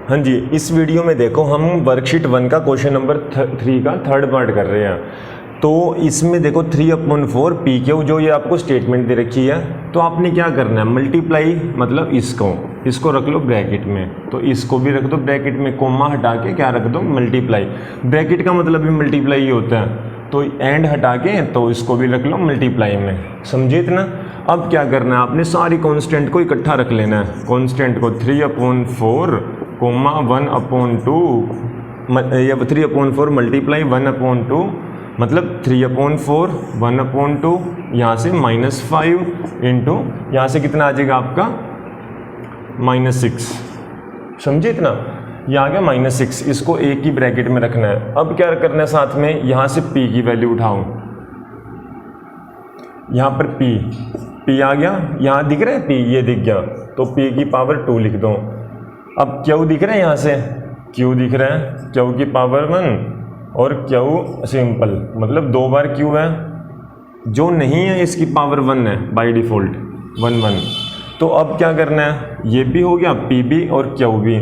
हाँ जी, इस वीडियो में देखो हम वर्कशीट 1 का क्वेश्चन नंबर 3 का थर्ड पार्ट कर रहे हैं। तो इसमें देखो 3/4 पी क्यू जो ये आपको स्टेटमेंट दे रखी है, तो आपने क्या करना है, मल्टीप्लाई मतलब इसको रख लो ब्रैकेट में, तो इसको भी रख दो ब्रैकेट में, कोमा हटा के क्या रख दो मल्टीप्लाई। ब्रैकेट का मतलब भी मल्टीप्लाई ही होता है, तो एंड हटा के तो इसको भी रख लो मल्टीप्लाई में। समझे इतना? अब क्या करना है, आपने सारी कांस्टेंट को इकट्ठा रख लेना है। कांस्टेंट को 3/4 कोमा 1/2, या 3/4 मल्टीप्लाई 1/2 मतलब 3/4 1/2, यहाँ से -5 इंटू यहाँ से कितना आ जाएगा आपका -6। समझे इतना? ये आ गया -6, इसको एक ही ब्रैकेट में रखना है। अब क्या करना है साथ में, यहाँ से p की वैल्यू उठाओ, यहाँ पर p आ गया, यहाँ दिख रहा है p, ये दिख गया, तो p की पावर 2 लिख दो। अब q दिख रहा है, यहाँ से q दिख रहा है, q की पावर 1 और q सिंपल मतलब 2 बार q है, जो नहीं है इसकी पावर 1 है बाय डिफ़ॉल्ट 1 तो अब क्या करना है, ये भी हो गया p भी और q भी।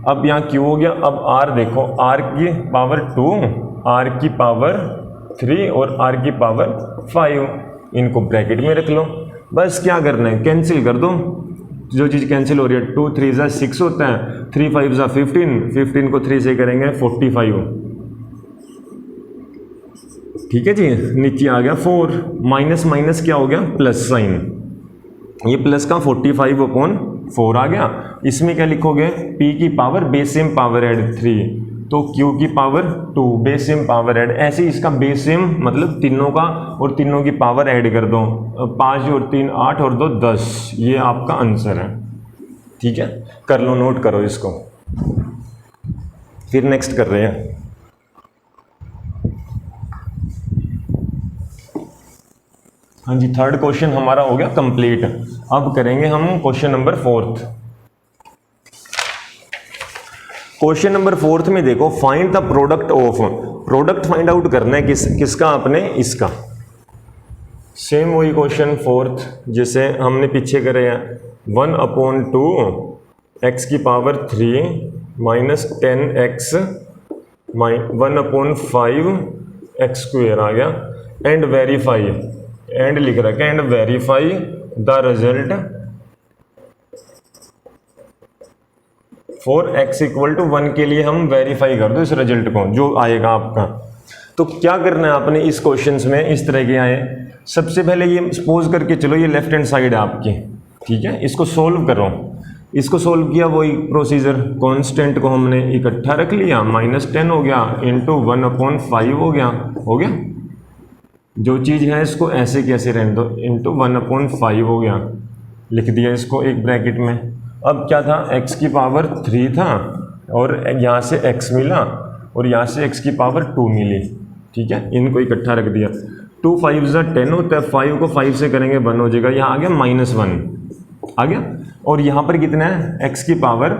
अब यहाँ q हो गया, अब r देखो, r की पावर 2, r की पावर 3 और r की पावर 5, इनको ब्रैकेट में रख लो। बस क्या करना है, कैंसिल कर दो, जो चीज़ कैंसिल हो रही है, 2 3 ज़ा 6 होता है, 3 5 ज़ा 15, 15 को 3 से करेंगे 45। ठीक है जी, नीचे आ गया 4, माइनस माइनस क्या हो गया प्लस साइन, ये प्लस का 45/4 आ गया। इसमें क्या लिखोगे, p की power base same power add 3, तो q की power 2 base same power add, ऐसे इसका बेस सेम मतलब तीनों का और तीनों की पावर ऐड कर दो, 5 और 3 8 और 2 10, ये आपका आंसर है। ठीक है, कर लो, नोट करो इसको, फिर नेक्स्ट कर रहे हैं। हाँ जी, थर्ड क्वेश्चन हमारा हो गया कंप्लीट। अब करेंगे हम क्वेश्चन नंबर 4। क्वेश्चन नंबर 4 में देखो, find the product of, product find out करना है किसका, आपने इसका। सेम वही क्वेश्चन 4 जैसे हमने पीछे करे हैं, 1/2 x की power 3 minus 10x 1/5 x square आ गया, एंड वेरीफाई, एंड लिख रखा है, and verify the result for x = 1 के लिए हम वेरीफाई कर दो इस रिजल्ट को जो आएगा आपका। तो क्या करना है आपने इस क्वेश्चंस में, इस तरह के आए, सबसे पहले ये सपोज करके चलो ये लेफ्ट हैंड साइड है आपकी, ठीक है, इसको सोल्व करो। इसको सोल्व किया, वही प्रोसीजर, कांस्टेंट को हमने इकट्ठा रख लिया, -10 हो गया इंटू 1/5 हो गया, जो चीज़ है इसको ऐसे कैसे रहने दो, इंटू 1/5 हो गया, लिख दिया इसको एक ब्रैकेट में। अब क्या था, x की पावर 3 था और यहाँ से x मिला और यहाँ से x की पावर 2 मिली, ठीक है, इनको इकट्ठा रख दिया। 2 5 ज़ा 10 होता है, 5 को 5 से करेंगे 1 हो जाएगा, यहाँ आ गया -1 आ गया, और यहाँ पर कितना है, x की पावर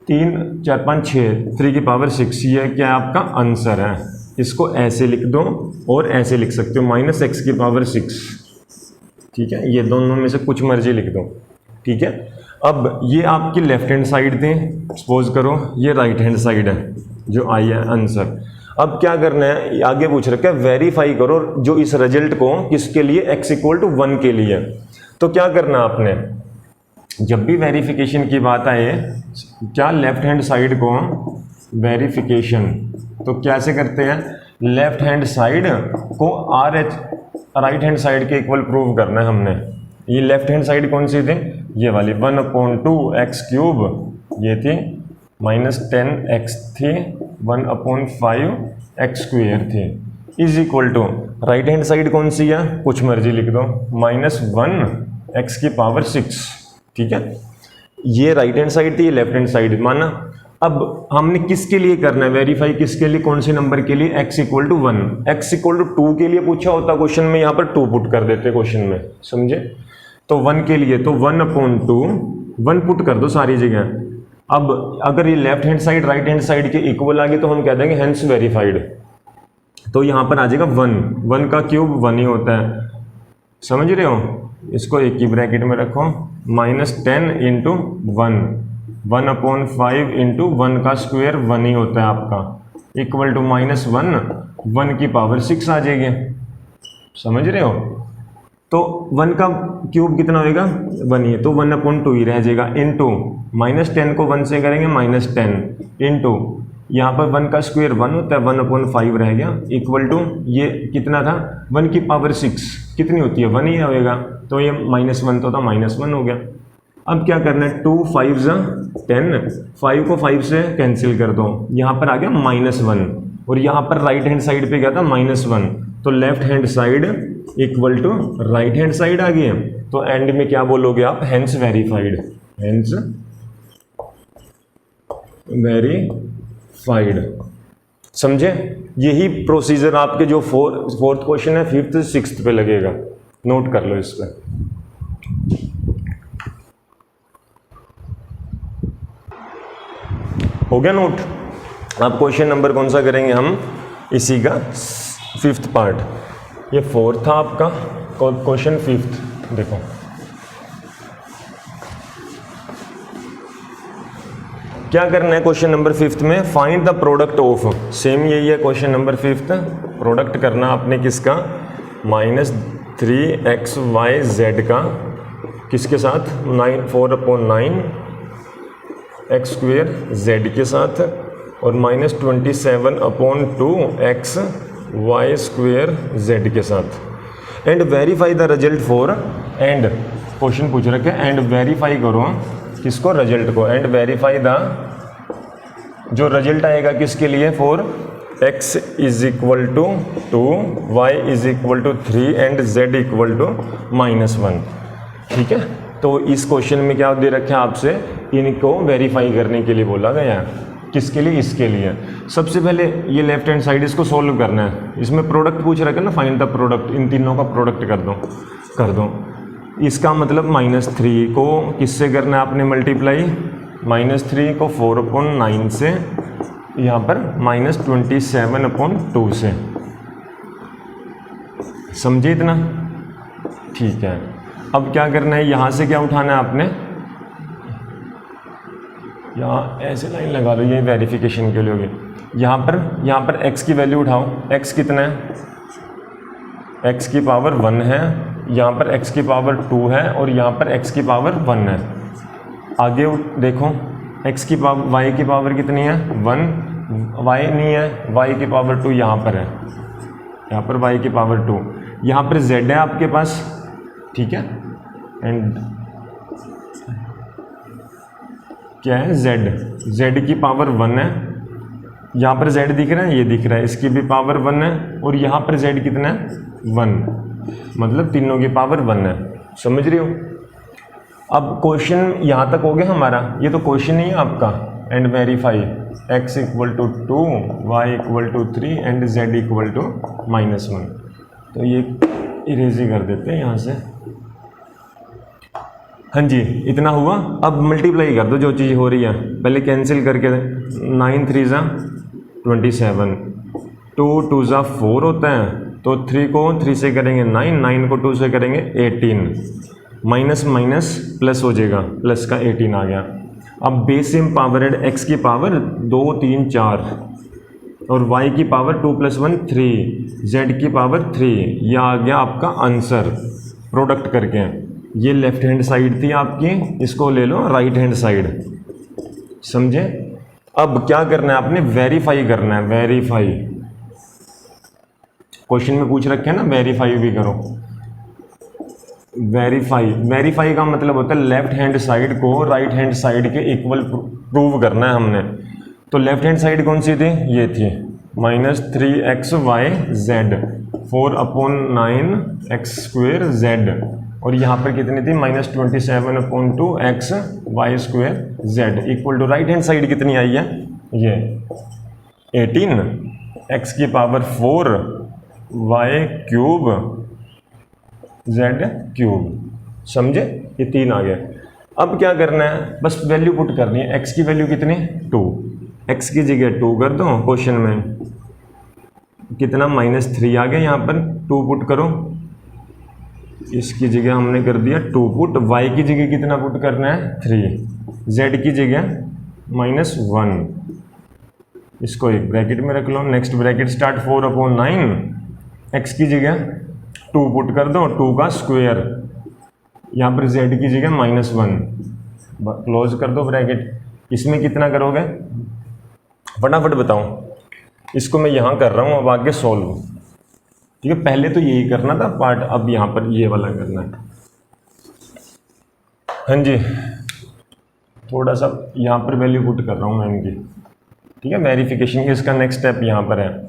3 4 5 6, 3 की पावर 6, ये क्या है आपका आंसर है। इसको ऐसे लिख दो और ऐसे लिख सकते हो, -x की पावर 6, ठीक है, ये दोनों में से कुछ मर्जी लिख दो, ठीक है। अब ये आपकी लेफ्ट हैंड साइड थी, सपोज करो ये राइट हैंड साइड है जो आई है आंसर। अब क्या करना है, आगे पूछ रखा है वेरीफाई करो जो इस रिजल्ट को, किसके लिए, x = 1 के लिए। तो क्या करना आपने, जब भी वेरिफिकेशन की बात आए, क्या लेफ्ट हैंड साइड को वेरिफिकेशन, तो कैसे करते हैं, लेफ्ट हैंड साइड को राइट हैंड साइड के इक्वल प्रूव करना है हमने। ये लेफ्ट हैंड साइड कौन सी थी, ये वाली 1/2 x3 ये थी, -10x थी, 1/5 x स्क्वायर थी, is equal to right hand side कौन सी है, कुछ मर्जी लिख दो, -1 x की पावर 6, ठीक है। ये राइट हैंड साइड थी, ये लेफ्ट हैंड साइड माना। अब हमने किसके लिए करना है वेरीफाई, किसके लिए, कौन से नंबर के लिए, x = 1, x = 2 के लिए पूछा होता क्वेश्चन में, यहाँ पर 2 पुट कर देते क्वेश्चन में, समझे। तो 1 के लिए तो 1/2 1 पुट कर दो सारी जगह। अब अगर ये left hand side right hand side के इक्वल आ गए तो हम कह देंगे हेंस वेरीफाइड, तो यहाँ पर आ जाएगा 1 का क्यूब 1 ही होता है, समझ रहे हो। इसको एक ही ब्रैकेट में रखो, -10 × 1 1/5 इंटू 1 का स्क्वायर 1 ही होता है आपका, इक्वल टू -1, 1 की पावर 6 आ जाएगी। समझ रहे हो? तो 1 का क्यूब कितना होएगा? 1 ही है, तो 1/2 ही रह जाएगा, इंटू -10 को 1 से करेंगे -10 इंटू यहाँ पर 1 का स्क्वायर 1 होता है, 1/5 रह गया, इक्वल टू ये कितना था? 1 की पावर 6 कितनी होती है? 1 ही होएगा, तो ये -1 तो था, -1 हो गया। अब क्या करना है? 2 5 10, 5 को 5 से कैंसिल कर दो, यहाँ पर आ गया -1 और यहाँ पर राइट हैंड साइड पे गया था -1, तो left hand side equal to right hand side आ गई है। तो एंड में क्या बोलोगे आप? Hence verified, hence verified. समझे? यही प्रोसीजर आपके जो फोर्थ क्वेश्चन है, 5th 6th पे लगेगा, नोट कर लो इस पे। हो गया नोट? अब क्वेश्चन नंबर कौन सा करेंगे हम? इसी का 5th पार्ट। ये 4th था आपका, क्वेश्चन 5th देखो। क्या करना है क्वेश्चन नंबर 5th में? Find the product of, same यही है क्वेश्चन नंबर 5th, प्रोडक्ट करना आपने किसका? -3xyz का किसके साथ? 4/9 x स्क्वेयर z के साथ, और -27/2 x y स्क्वेयर z के साथ। And verify the result for, and question पूछ रखे, एंड वेरीफाई करो किसको? रिजल्ट को। एंड वेरीफाई द, जो रिजल्ट आएगा किसके लिए? For x = 2, y = 3 and z = -1। ठीक है, तो इस क्वेश्चन में क्या दे रखा है आपसे? इनको वेरीफाई करने के लिए बोला गया है। किसके लिए? इसके लिए। सबसे पहले ये लेफ्ट हैंड साइड इसको सोल्व करना है। इसमें प्रोडक्ट पूछ रखा है ना, फाइंड द प्रोडक्ट, इन तीनों का प्रोडक्ट कर दो। इसका मतलब -3 को किससे करना है आपने मल्टीप्लाई? -3 को 4/9 से, यहाँ पर -27/2 से। समझे इतना? ठीक है, अब क्या करना है? यहाँ से क्या उठाना है आपने? यहाँ ऐसे लाइन लगा लो, ये वेरिफिकेशन के लिए होगी। यहाँ पर x की वैल्यू उठाओ। x कितना है? x की पावर 1 है, यहाँ पर x की पावर 2 है, और यहाँ पर x की पावर 1 है। आगे देखो, x की पावर, y की पावर कितनी है? 1, y नहीं है, y की पावर 2 यहाँ पर है, यहाँ पर y की पावर 2, यहाँ पर z है आपके पास। ठीक है, एंड क्या है? z की पावर 1 है, यहाँ पर z दिख रहा है, ये दिख रहा है, इसकी भी पावर 1 है, और यहाँ पर z कितना है? 1, मतलब तीनों की पावर 1 है। समझ रही हो? अब क्वेश्चन यहाँ तक हो गया हमारा, ये तो क्वेश्चन ही है आपका। And verify x = 2, y = 3 and z = -1। तो ये इरेज ही कर देते हैं यहाँ से। हाँ जी, इतना हुआ। अब मल्टीप्लाई कर दो जो चीज़ हो रही है, पहले कैंसिल करके। 9 3 27, 2 2 4 होता है, तो 3 को 3 से करेंगे 9, 9 को 2 से करेंगे 18, माइनस माइनस प्लस हो जाएगा, प्लस का 18 आ गया। अब base same power add, x की पावर 2 3 4 और y की पावर 2 + 1 3, z की पावर 3, यह आ गया आपका आंसर प्रोडक्ट करके। ये लेफ्ट हैंड साइड थी आपकी, इसको ले लो राइट हैंड साइड। समझे? अब क्या करना है आपने? वेरीफाई करना है। वेरीफाई क्वेश्चन में पूछ रखे हैं ना, वेरीफाई भी करो। वेरीफाई का मतलब होता है लेफ्ट हैंड साइड को राइट हैंड साइड के इक्वल प्रूव करना है हमने। तो लेफ्ट हैंड साइड कौन सी थी? ये थी -3xyz 4/9 x² z, और यहाँ पर कितनी थी? -27/2 xy² z equal to right hand side कितनी आई है? ये 18 x की पावर 4 y³ z³। समझे? ये 3 आ गया। अब क्या करना है? बस वैल्यू पुट करनी है। x की वैल्यू कितनी? 2, x की जगह 2 कर दो। क्वेश्चन में कितना? -3 आ गया, यहाँ पर 2 पुट करो। इसकी जगह हमने कर दिया 2 पुट, y की जगह कितना पुट करना है? 3। z की जगह -1, इसको एक ब्रैकेट में रख लो। नेक्स्ट ब्रैकेट स्टार्ट 4/9, x की जगह 2 पुट कर दो, 2 का स्क्वायर, यहाँ पर z की जगह -1, क्लोज कर दो ब्रैकेट। इसमें कितना करोगे फटाफट बताओ, इसको मैं यहाँ कर रहा हूँ, अब आगे सोल्व। ठीक है, पहले तो यही करना था पार्ट, अब यहाँ पर ये वाला करना है। हाँ जी, थोड़ा सा यहाँ पर वैल्यू पुट कर रहा हूँ मैं इनकी। ठीक है, वेरिफिकेशन के इसका नेक्स्ट स्टेप यहाँ पर है।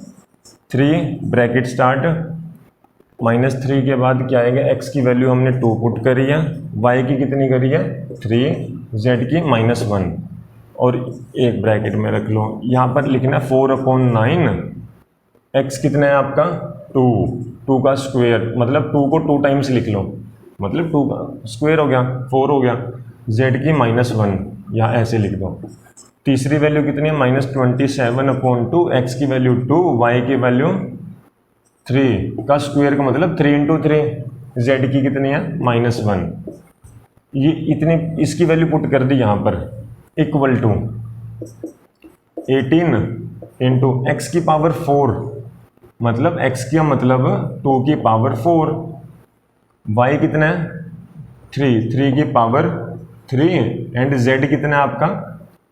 3 ब्रैकेट स्टार्ट, -3 के बाद क्या आएगा, x की वैल्यू हमने 2 पुट करी है, y की कितनी करी है 3, z की -1, और एक ब्रैकेट में रख लो। यहाँ पर लिखना 4/9, x कितना है आपका 2 का स्क्वायर, मतलब 2 को 2 टाइम्स लिख लो, मतलब 2 का स्क्वायर हो गया 4 हो गया, z की -1 यहाँ ऐसे लिख दो। तीसरी वैल्यू कितनी है -27/2, x की वैल्यू 2, y की वैल्यू 3 का स्क्वायर का मतलब 3 × 3, z की कितनी है -1। ये इतनी इसकी वैल्यू पुट कर दी यहाँ पर, इक्वल टू 18 × x की पावर 4, मतलब x का मतलब 2 की पावर 4, y कितना है 3 की पावर 3, एंड z कितना है आपका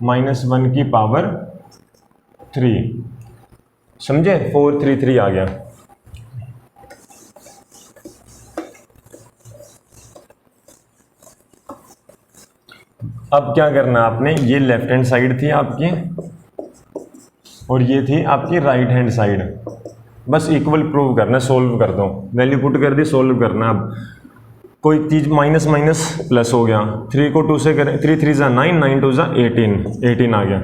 -1 की पावर 3। समझे, 433 आ गया। अब क्या करना है आपने, ये लेफ्ट हैंड साइड थी आपकी और ये थी आपकी राइट हैंड साइड, बस इक्वल प्रूव करना, सोल्व कर दो, वैल्यू पुट कर दी, सोल्व करना। अब कोई चीज़ माइनस माइनस प्लस हो गया, 3 को 2 से करें, 3 3 9, 9 2 18 आ गया।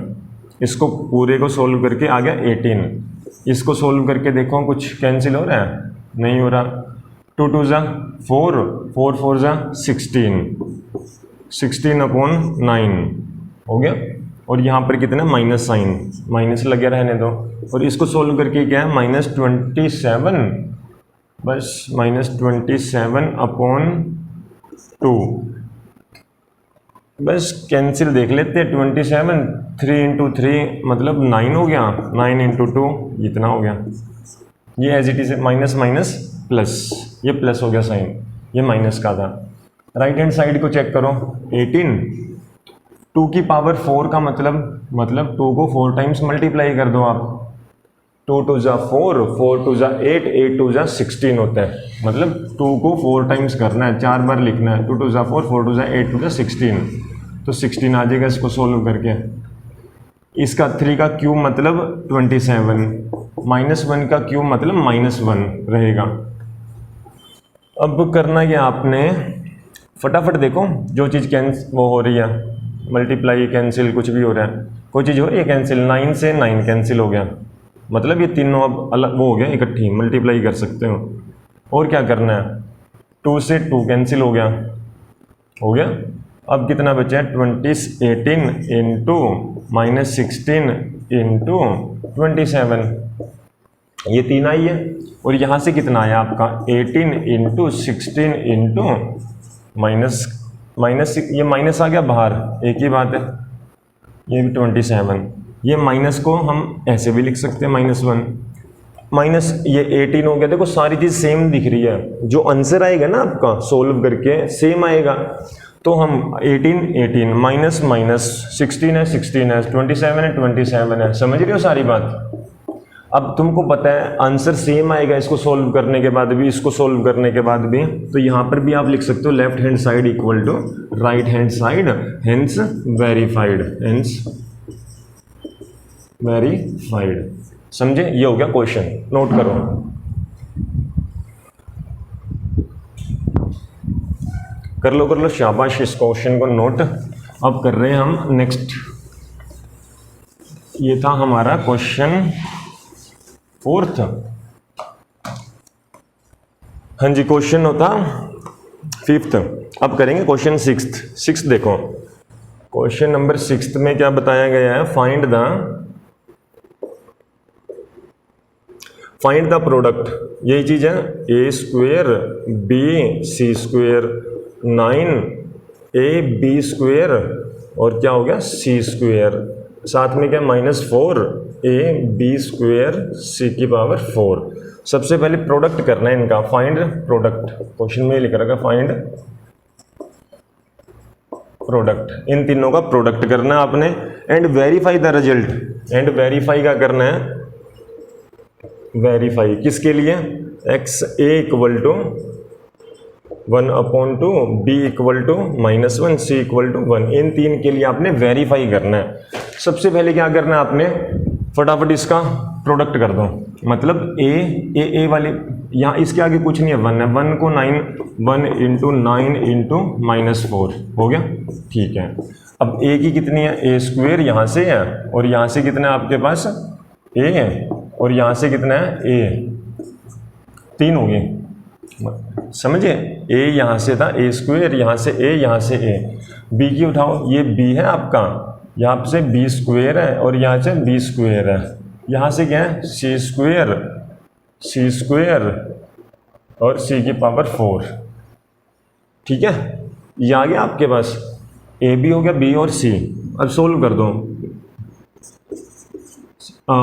इसको पूरे को सोल्व करके आ गया 18। इसको सोल्व करके देखो कुछ कैंसिल हो रहा है, नहीं हो रहा। 2 2 4, 4 4 16, 16/9 हो गया। और यहाँ पर कितना माइनस साइन, माइनस लगे रहने दो। और इसको सोल्व करके क्या है -27, बस -27/2, बस कैंसिल देख लेते हैं। 27, 3 × 3 मतलब 9 हो गया, 9 × 2 इतना हो गया। ये as it is minus minus plus, ये प्लस हो गया साइन, ये माइनस का था। राइट हैंड साइड को चेक करो, 18, 2 की पावर 4 का मतलब 2 को 4 टाइम्स मल्टीप्लाई कर दो आप। 2 2 4, 4 2 8, 8 2 16 होता है, मतलब 2 को 4 टाइम्स करना है, 4 बार लिखना है। 2 2 4, 4 2 8 2 16, तो 16 आ जाएगा इसको सोल्व करके। इसका 3 का क्यूब मतलब 27, -1 का क्यूब मतलब -1 रहेगा। अब करना क्या आपने, फटाफट देखो जो चीज़ वो हो रही है, मल्टीप्लाई कैंसिल कुछ भी हो रहा है, कोई चीज़ हो रही है कैंसिल। 9 से 9 कैंसिल हो गया, मतलब ये तीनों अब अलग वो हो गया, इकट्ठी मल्टीप्लाई कर सकते हो। और क्या करना है, 2 से 2 कैंसिल हो गया, हो गया। अब कितना बचा है 18 × -16 × 27, ये 3 आई है। और यहाँ से कितना आया आपका 18 × 16 × ये माइनस आ गया बाहर, एक ही बात है। ये भी 27, ये माइनस को हम ऐसे भी लिख सकते हैं -1, माइनस ये 18 हो गया। देखो सारी चीज़ सेम दिख रही है, जो आंसर आएगा ना आपका सोल्व करके सेम आएगा। तो हम 18 माइनस माइनस 16 है 16 है, 27 है 27 है, समझ रहे हो सारी बात। अब तुमको पता है आंसर सेम आएगा इसको सोल्व करने के बाद भी, इसको सोल्व करने के बाद भी। तो यहाँ पर भी आप लिख सकते हो left hand side equal to right hand side, hence verified, hence verified. समझे, ये हो गया क्वेश्चन, नोट करो। कर लो शाबाश, इस क्वेश्चन को नोट। अब कर रहे हैं हम नेक्स्ट, ये था हमारा क्वेश्चन 4th। हाँ जी, क्वेश्चन होता 5th। अब करेंगे क्वेश्चन 6th। देखो क्वेश्चन नंबर 6 में क्या बताया गया है, फाइंड द प्रोडक्ट, यही चीज है, a² b c² 9 ab² और क्या हो गया c², साथ में क्या -4ab² c⁴। सबसे पहले प्रोडक्ट करना है इनका, फाइंड प्रोडक्ट। क्वेश्चन में लिख रखा फाइंड प्रोडक्ट, इन तीनों का प्रोडक्ट करना है आपने and verify the result. And verify का करना है, वेरीफाई किसके लिए, x a = 1/2, b = -1, c = 1, इन तीन के लिए आपने वेरीफाई करना है। सबसे पहले क्या करना है आपने, फटाफट इसका प्रोडक्ट कर दो, मतलब ए वाले यहाँ इसके आगे कुछ नहीं है, 1 है, 1 को 1 × 9 × -4 हो गया, ठीक है। अब a की कितनी है, a² यहाँ से है और यहाँ से कितना है आपके पास a है और यहाँ से कितना है a, 3 हो गए, समझे। a यहाँ से था a², यहाँ से a, यहाँ से a। b की उठाओ, ये b है आपका, यहाँ से b² है और यहाँ से b² है, यहाँ से क्या है c² और c⁴, ठीक है। ये आ गया आपके पास, a भी हो गया, b और c। अब सोल्व कर दो,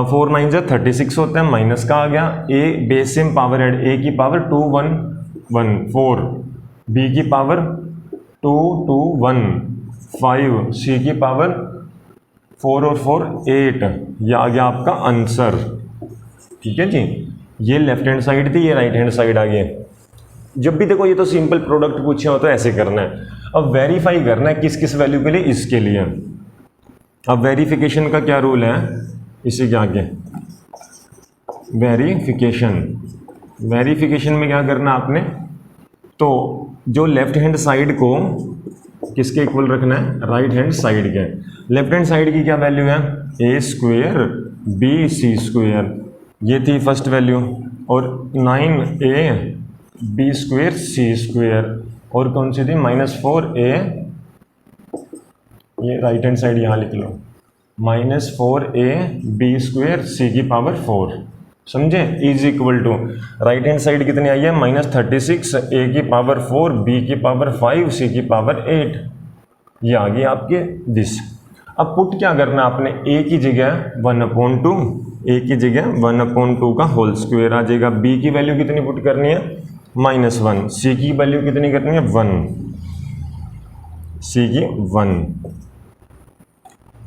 4 9 से 36 होता है, माइनस का आ गया, a base same power add, a की पावर 2 1 1 4, b की पावर 2 2 1 5, c की पावर 4 और 4 8, ये आ गया आपका आंसर, ठीक है जी। ये लेफ्ट हैंड साइड थी, ये राइट हैंड साइड आ गई। जब भी देखो ये तो सिंपल प्रोडक्ट पूछे हो तो ऐसे करना है। अब वेरीफाई करना है किस किस वैल्यू के लिए, इसके लिए। अब वेरिफिकेशन का क्या रूल है, इसी के आगे वेरिफिकेशन में क्या करना आपने, तो जो लेफ्ट हैंड साइड को किसके इक्वल रखना है, राइट हैंड साइड के। लेफ्ट हैंड साइड की क्या वैल्यू है, a² bc², ये थी फर्स्ट वैल्यू, और 9ab² c², और कौन सी थी -4a, ये राइट हैंड साइड यहाँ लिख लो, -4ab² c⁴, समझे। Is equal to right hand side कितनी आई है, -36 a⁴ b⁵ c⁴, ये आ गई आपके दिस। अब पुट क्या करना आपने, a की जगह 1/2, a की जगह 1/2 का होल स्क्वायर आ जाएगा। b की वैल्यू कितनी पुट करनी है, -1, c की वैल्यू कितनी करनी है, 1, c की 1,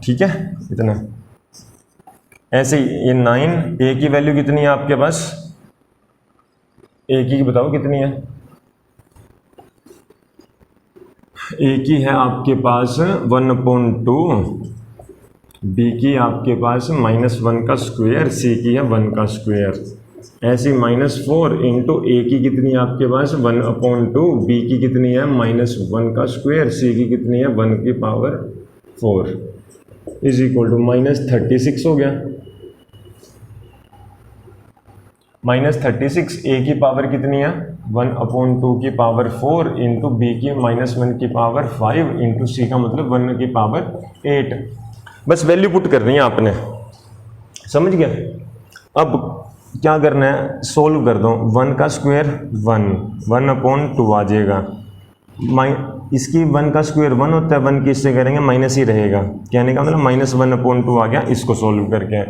ठीक है, इतना। ऐसे ही ये 9, a की वैल्यू कितनी है आपके पास, a की बताओ कितनी है, a की है आपके पास 1/2, b की आपके पास -1 का स्क्वायर, c की है 1 का स्क्वायर। ऐसे -4 इंटू a की कितनी है आपके पास 1/2, b की कितनी है -1 का स्क्वायर, c की कितनी है 1⁴, इज इक्वल टू -36 हो गया। -36 a की पावर कितनी है 1/2 की पावर 4 इंटू b की -1 की पावर 5 इंटू c का मतलब 1 की पावर 8। बस वैल्यू पुट करनी है आपने, समझ गया। अब क्या करना है, सोल्व कर दो, 1 का स्क्वायर 1/2 आ जाएगा, इसकी 1 का स्क्वायर 1 होता है, 1 किससे करेंगे माइनस ही रहेगा, कहने का मतलब -1/2 आ गया। इसको सोल्व करके,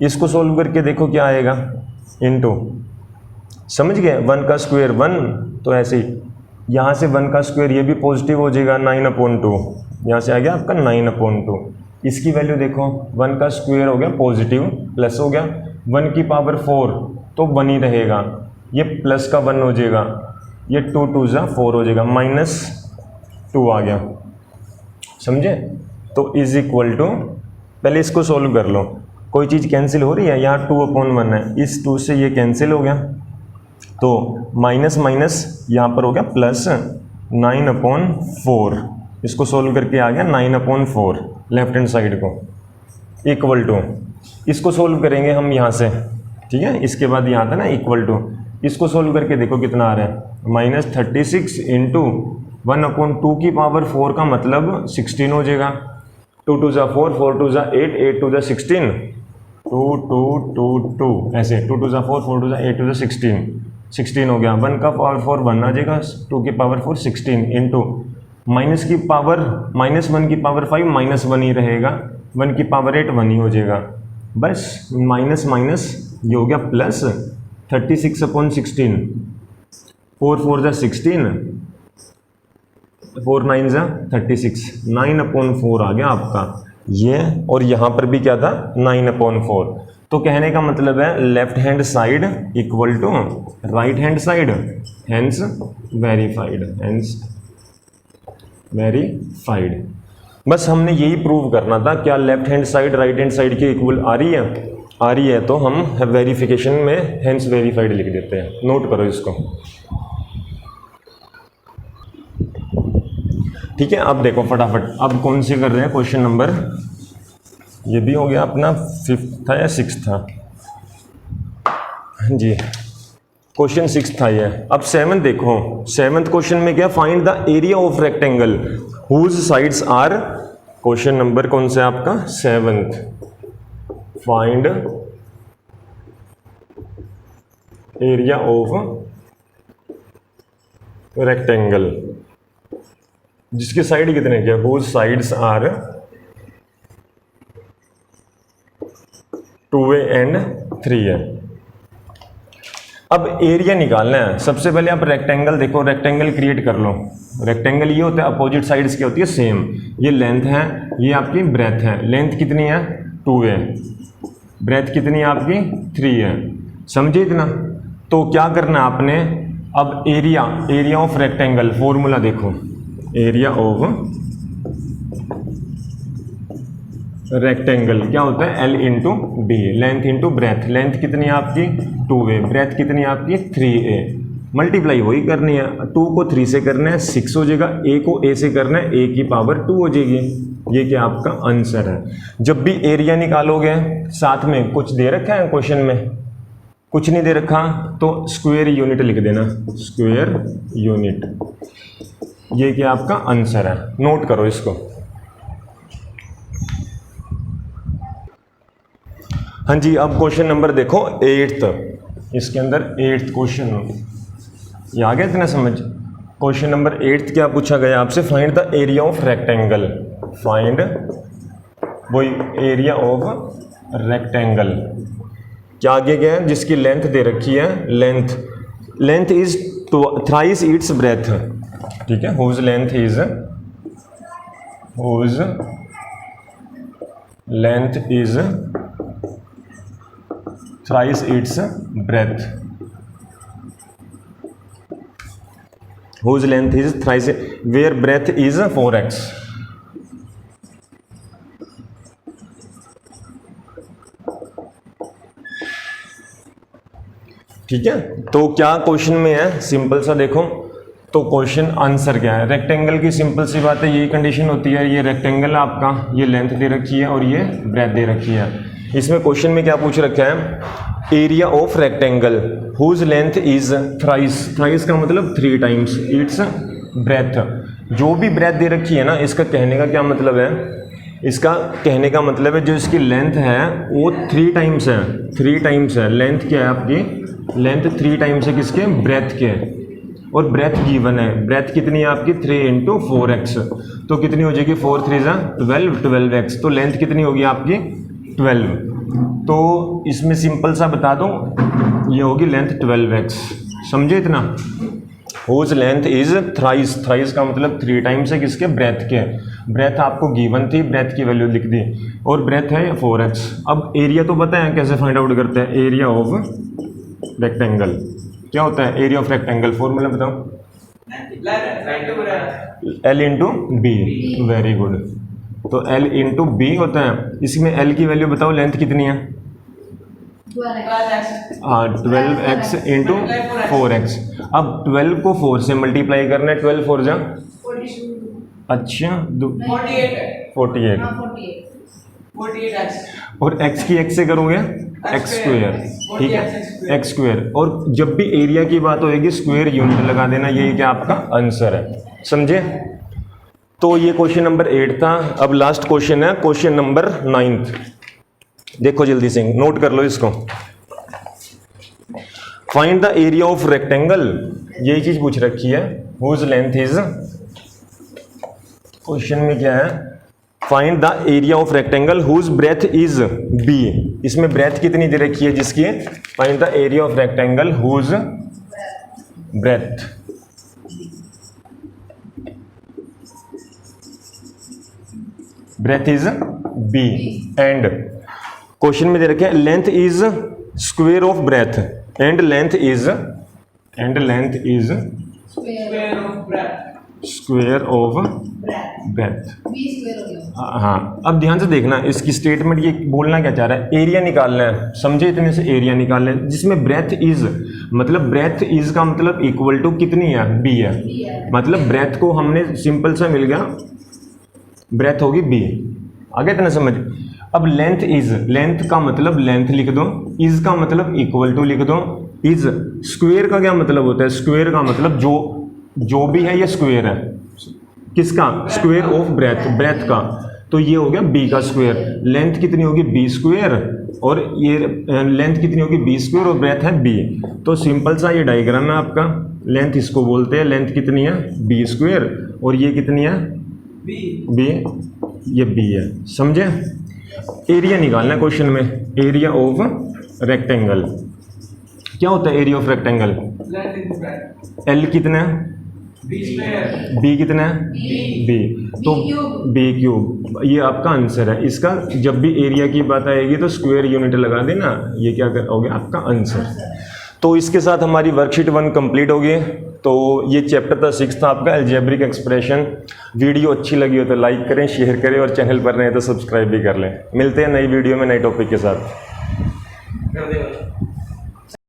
इसको सोल्व करके देखो क्या आएगा, इनटू, समझ गए, 1 का स्क्वायर 1, तो ऐसे ही यहाँ से 1 का स्क्वायर ये भी पॉजिटिव हो जाएगा 9/2, यहाँ से आ गया आपका 9/2। इसकी वैल्यू देखो, 1 का स्क्वायर हो गया पॉजिटिव, प्लस हो गया 1 की पावर 4 तो 1 ही रहेगा, ये प्लस का 1 हो जाएगा, ये 2 2 4 हो जाएगा, -2 आ गया, समझे। तो इज इक्वल टू, पहले इसको सोल्व कर लो, कोई चीज़ कैंसिल हो रही है, यहाँ 2/1 है, इस 2 से ये कैंसिल हो गया, तो माइनस माइनस यहाँ पर हो गया प्लस 9/4, इसको सोल्व करके आ गया 9/4 लेफ्ट हैंड साइड को, इक्वल टू, इसको सोल्व करेंगे हम यहाँ से, ठीक है। इसके बाद यहाँ था ना इक्वल टू, इसको सोल्व करके देखो कितना आ रहा है, -36 इंटू 1/2 की पावर 4 का मतलब 16 हो जाएगा, 2 2 4, 4 2 8, 8 2 16, 2 2 2 2, ऐसे 2 2 4, 4 2 8 2 16 हो गया, 1 का पावर 4 1 आ जाएगा, 2 की पावर 4 16 इंटू माइनस की पावर -1 की पावर 5 -1 ही रहेगा, 1 की पावर 8 1 ही हो जाएगा, बस माइनस माइनस ये हो गया प्लस 36/16, 4 4 जा 16, 4 9 जा 36, 9/4 आ गया आपका ये। और यहाँ पर भी क्या था 9/4। तो कहने का मतलब है left hand side equal to right hand side, hence verified, hence verified. बस हमने यही प्रूव करना था, क्या left hand side right hand side के इक्वल आ रही है, आ रही है तो हम वेरिफिकेशन में हेंस वेरीफाइड लिख देते हैं। नोट करो इसको, ठीक है। अब देखो फटाफट, अब कौन से कर रहे हैं क्वेश्चन नंबर, ये भी हो गया अपना 5th था या 6th था जी, क्वेश्चन 6 था ये। अब 7th देखो, 7th क्वेश्चन में क्या, find the area of rectangle whose sides are, question number कौन सा है आपका 7th, find area of rectangle जिसके साइड कितने के, whose sides are 2a and 3a। अब एरिया निकालना है। सबसे पहले आप रेक्टेंगल देखो, रेक्टेंगल क्रिएट कर लो। रेक्टेंगल ये होता है अपोजिट साइड्स क्या होती है सेम, ये लेंथ है, ये आपकी ब्रेथ है। लेंथ कितनी है 2a, ब्रेथ कितनी है आपकी 3 है, समझे इतना। तो क्या करना है आपने, अब एरिया ऑफ रेक्टेंगल फॉर्मूला देखो, एरिया ऑफ रेक्टेंगल क्या होता है L into B, length into breadth. Length कितनी है आपकी 2a, ब्रेथ कितनी है आपकी 3a, मल्टीप्लाई वही करनी है, 2 को 3 से करना है 6 हो जाएगा, a को a से करना है a की पावर 2 हो जाएगी। ये क्या आपका आंसर है। जब भी एरिया निकालोगे साथ में कुछ दे रखा है क्वेश्चन में, कुछ नहीं दे रखा तो स्क्वायर यूनिट लिख देना, स्क्वायर यूनिट, ये क्या आपका आंसर है। नोट करो इसको। हाँ जी, अब क्वेश्चन नंबर देखो 8th, इसके अंदर 8th क्वेश्चन, ये आ गया इतना समझ। क्वेश्चन नंबर 8th क्या पूछा गया आपसे, find the area of rectangle, find वही एरिया ऑफ रेक्टेंगल। क्या आगे गया है, जिसकी लेंथ दे रखी है, length is thrice its breadth, ठीक है, whose length is thrice its breadth, whose length is thrice, where breadth is 4x। ठीक है, तो क्या क्वेश्चन में है, सिंपल सा देखो। तो क्वेश्चन आंसर क्या है, रेक्टेंगल की सिंपल सी बात है, यही कंडीशन होती है, ये रेक्टेंगल आपका, ये लेंथ दे रखी है और ये ब्रेथ दे रखी है। इसमें क्वेश्चन में क्या पूछ रखा है, area of rectangle whose length is thrice का मतलब 3 टाइम्स इट्स ब्रेथ। जो भी ब्रेथ दे रखी है ना, इसका कहने का क्या मतलब है, इसका कहने का मतलब है जो इसकी लेंथ है वो 3 टाइम्स है, 3 टाइम्स है। लेंथ क्या है आपकी, लेंथ 3 टाइम्स है किसके, ब्रेथ के, और ब्रेथ गिवन है। ब्रेथ कितनी है आपकी 3 इंटू 4x, तो कितनी हो जाएगी 4 3 12, 12x, तो लेंथ कितनी होगी आपकी 12। तो इसमें सिंपल सा बता दो, ये होगी लेंथ 12x, समझे इतना। हुज लेंथ इज थ्राइस का मतलब 3 टाइम्स है किसके, ब्रेथ के। ब्रेथ आपको गिवन थी, ब्रेथ की वैल्यू लिख दी, और ब्रेथ है 4x। अब एरिया तो पता है कैसे फाइंड आउट करते हैं, एरिया ऑफ रेक्टेंगल क्या होता है, एरिया ऑफ रेक्टेंगल फॉर्मूला बताओ, L into B, very good. तो L इंटू बी होता है, इसमें L की वैल्यू बताओ, लेंथ कितनी है 12x इंटू 4x। अब 12 को 4 से मल्टीप्लाई करना है, 12 4 जा, अच्छा 48, और x की x से करोगे x स्क्वायर, ठीक है, x स्क्वायर। और जब भी एरिया की बात होगी स्क्वायर यूनिट लगा देना, यही क्या आपका आंसर है, समझे। तो ये क्वेश्चन नंबर 8 था। अब लास्ट क्वेश्चन है क्वेश्चन नंबर 9th, देखो जल्दी से नोट कर लो इसको। Find the area of rectangle, यही चीज पूछ रखी है, हुज लेंथ इज क्वेश्चन में क्या है, find the area of rectangle whose breadth is B. इसमें ब्रेथ कितनी दे रखी है जिसकी, find the area of rectangle whose breadth is B and question में दे रखे length is square of breadth and length is square of breadth. हाँ, अब ध्यान से देखना इसकी स्टेटमेंट, ये बोलना क्या चाह रहा है, एरिया निकालना है, समझे, इतने से एरिया निकालना है, जिसमें ब्रेथ इज मतलब ब्रेथ इज का मतलब इक्वल टू कितनी है, बी है। मतलब ब्रेथ को हमने सिंपल सा मिल गया, ब्रेथ होगी बी। आगे इतना समझ। अब लेंथ इज, लेंथ का मतलब लेंथ लिख दो, इज का मतलब इक्वल टू लिख दो, इज स्क्वेयर का क्या मतलब होता है, स्क्वेयर का मतलब जो भी है ये स्क्वेयर है, किसका, स्क्वेयर ऑफ ब्रेथ, ब्रेथ का, तो ये हो गया बी का स्क्वेयर। लेंथ कितनी होगी, बी स्क्वेयर, और ये लेंथ कितनी होगी, बी स्क्वेयर, और ब्रेथ है बी। तो सिंपल सा ये डायग्राम है आपका, लेंथ इसको बोलते हैं, लेंथ कितनी है, बी स्क्वेयर, और ये कितनी है, बी, ये बी है, समझे। एरिया निकालना है क्वेश्चन में, एरिया ऑफ रेक्टेंगल। क्या होता है एरिया ऑफ रेक्टेंगल, एल कितना है, बी कितना है, बी, तो बी क्यूब, ये आपका आंसर है। इसका जब भी एरिया की बात आएगी तो स्क्वायर यूनिट लगा देना, ये क्या हो गया आपका आंसर। तो इसके साथ हमारी वर्कशीट 1 कंप्लीट होगी। तो ये चैप्टर था 6 था आपका अलजेब्रिक एक्सप्रेशन। वीडियो अच्छी लगी हो तो लाइक करें, शेयर करें, और चैनल पर रहे तो सब्सक्राइब भी कर लें। मिलते हैं नई वीडियो में नए टॉपिक के साथ।